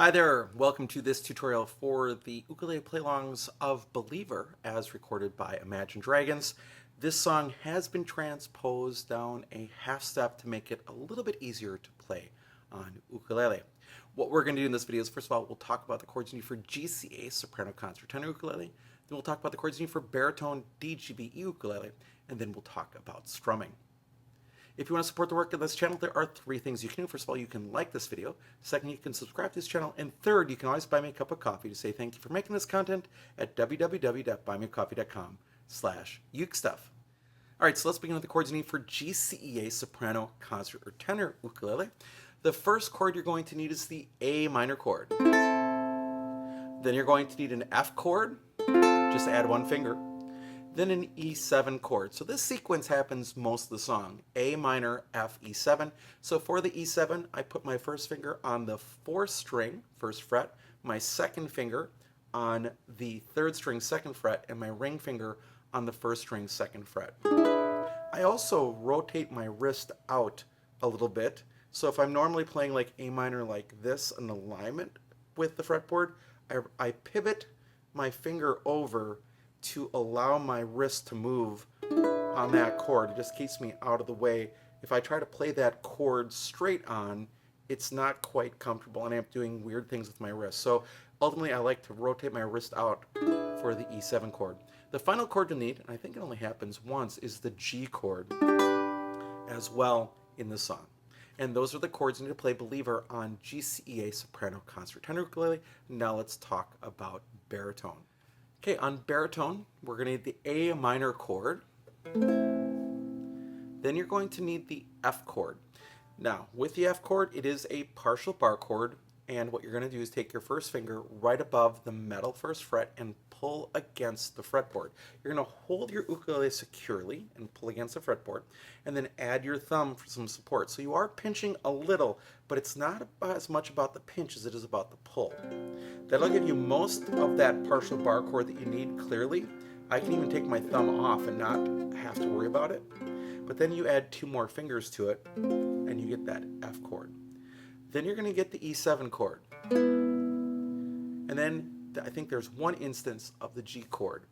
Hi there, welcome to this tutorial for the ukulele playlongs of Believer as recorded by Imagine Dragons. This song has been transposed down a half step to make it a little bit easier to play on ukulele. What we're going to do in this video is, first of all, we'll talk about the chords you need for GCA, soprano, concert, tenor ukulele. Then we'll talk about the chords you need for baritone, DGB ukulele, and then we'll talk about strumming. If you want to support the work of this channel, there are three things you can do. First of all, you can like this video. Second, you can subscribe to this channel. And third, you can always buy me a cup of coffee to say thank you for making this content at www.buymeacoffee.com/ukestuff. All right, so let's begin with the chords you need for GCEA, soprano, concert, or tenor ukulele. The first chord you're going to need is the A minor chord. Then you're going to need an F chord, just add one finger. Then an E7 chord. So this sequence happens most of the song. A minor, F, E7. So for the E7, I put my first finger on the fourth string, first fret, my second finger on the third string, second fret, and my ring finger on the first string, second fret. I also rotate my wrist out a little bit. So if I'm normally playing like A minor like this in alignment with the fretboard, I pivot my finger over to allow my wrist to move on that chord. It just keeps me out of the way. If I try to play that chord straight on, it's not quite comfortable and I'm doing weird things with my wrist. So ultimately I like to rotate my wrist out for the E7 chord. The final chord you'll need, and I think it only happens once, is the G chord as well in the song. And those are the chords you need to play Believer on GCEA, soprano, concert, tenor ukulele. Now let's talk about baritone. Okay, on baritone, we're going to need the A minor chord. Then you're going to need the F chord. Now, with the F chord, it is a partial bar chord, and what you're going to do is take your first finger right above the metal first fret and pull against the fretboard. You're going to hold your ukulele securely and pull against the fretboard, and then add your thumb for some support. So you are pinching a little, but it's not as much about the pinch as it is about the pull. That'll give you most of that partial bar chord that you need clearly. I can even take my thumb off and not have to worry about it. But then you add two more fingers to it, and you get that F chord. Then you're going to get the E7 chord. And then I think there's one instance of the G chord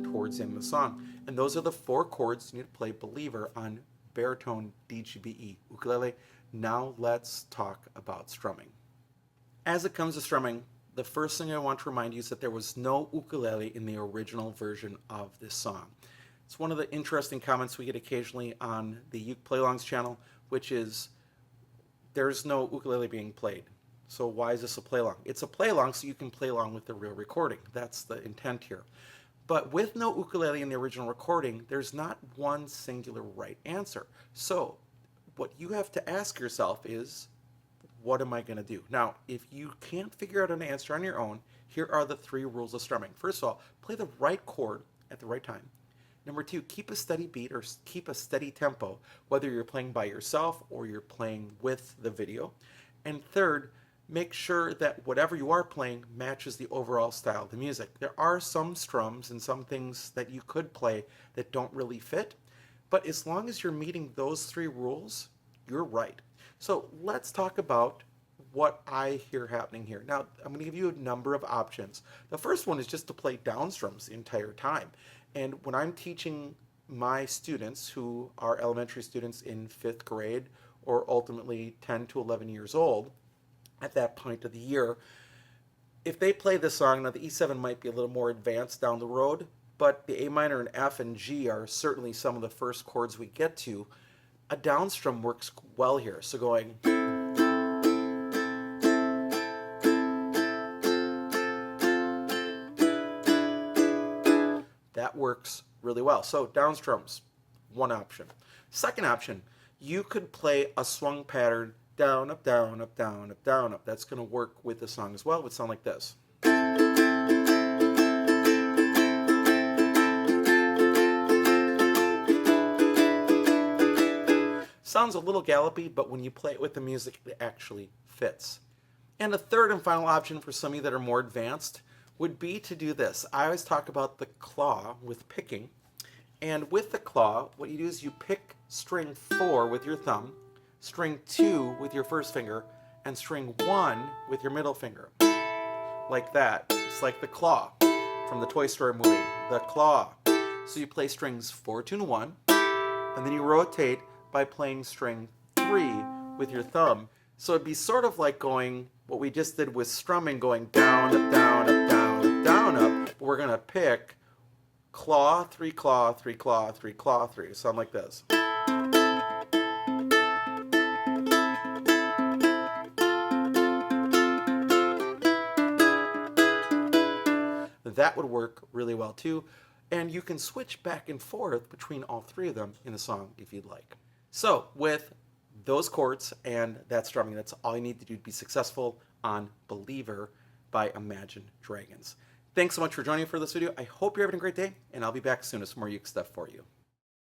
towards the end of the song. And those are the four chords you need to play Believer on baritone DGBE ukulele. Now let's talk about strumming. As it comes to strumming, the first thing I want to remind you is that there was no ukulele in the original version of this song. It's one of the interesting comments we get occasionally on the Uke Playlongs channel, which is there's no ukulele being played. So why is this a play-along? It's a play-along so you can play along with the real recording. That's the intent here. But with no ukulele in the original recording, there's not one singular right answer. So what you have to ask yourself is, what am I going to do? Now, if you can't figure out an answer on your own, here are the three rules of strumming. First of all, play the right chord at the right time. Number two, keep a steady beat or keep a steady tempo, whether you're playing by yourself or you're playing with the video. And third, make sure that whatever you are playing matches the overall style of the music. There are some strums and some things that you could play that don't really fit, but as long as you're meeting those three rules, you're right. So let's talk about what I hear happening here. Now, I'm going to give you a number of options. The first one is just to play down strums the entire time. And when I'm teaching my students who are elementary students in 5th grade or ultimately 10 to 11 years old at that point of the year, if they play this song, now the E7 might be a little more advanced down the road, but the A minor and F and G are certainly some of the first chords we get to. A down strum works well here. So going, that works really well. So down strums, one option. Second option, you could play a swung pattern, down, up, down, up, down, up, down, up. That's going to work with the song as well. It would sound like this. Sounds a little gallopy, but when you play it with the music, it actually fits. And a third and final option for some of you that are more advanced would be to do this. I always talk about the claw with picking. And with the claw, what you do is you pick string 4 with your thumb, string 2 with your first finger, and string 1 with your middle finger. Like that. It's like the claw from the Toy Story movie, the claw. So you play strings 4, 2, and 1, and then you rotate by playing string 3 with your thumb. So it'd be sort of like going, what we just did with strumming, going down, up, down, up, down, up, down, up. But we're going to pick claw, 3, claw, 3, claw, 3, claw, 3. Sound like this. That would work really well too. And you can switch back and forth between all 3 of them in the song if you'd like. So with those chords and that strumming, that's all you need to do to be successful on Believer by Imagine Dragons. Thanks so much for joining me for this video. I hope you're having a great day, and I'll be back soon with some more uke stuff for you.